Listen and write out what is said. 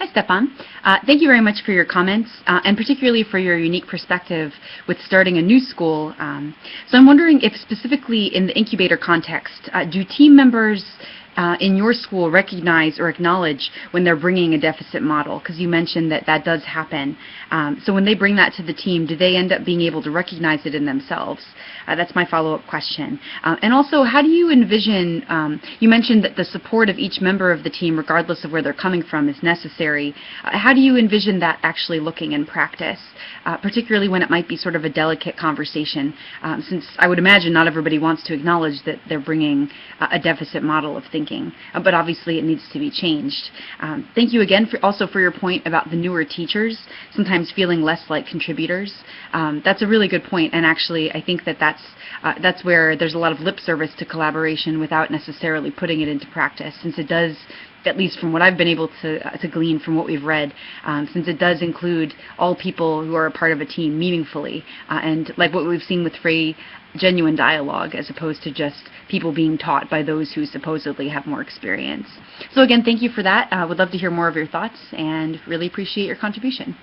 Hi, Stepan. Thank you very much for your comments, and particularly for your unique perspective with starting a new school. So I'm wondering if specifically in the incubator context, do team members in your school recognize or acknowledge when they're bringing a deficit model? Because you mentioned that that does happen. So when they bring that to the team, do they end up being able to recognize it in themselves? That's my follow-up question. And also, how do you envision, you mentioned that the support of each member of the team, regardless of where they're coming from, is necessary. How do you envision that actually looking in practice, particularly when it might be sort of a delicate conversation, since I would imagine not everybody wants to acknowledge that they're bringing a deficit model of thinking, but obviously it needs to be changed. Thank you again also for your point about the newer teachers sometimes feeling less like contributors. That's a really good point, and actually I think that that's where there's a lot of lip service to collaboration without necessarily putting it into practice, since it does, at least from what I've been able to glean from what we've read, since it does include all people who are a part of a team meaningfully, and like what we've seen with Frey, genuine dialogue as opposed to just people being taught by those who supposedly have more experience. So again, thank you for that. Would love to hear more of your thoughts and really appreciate your contribution.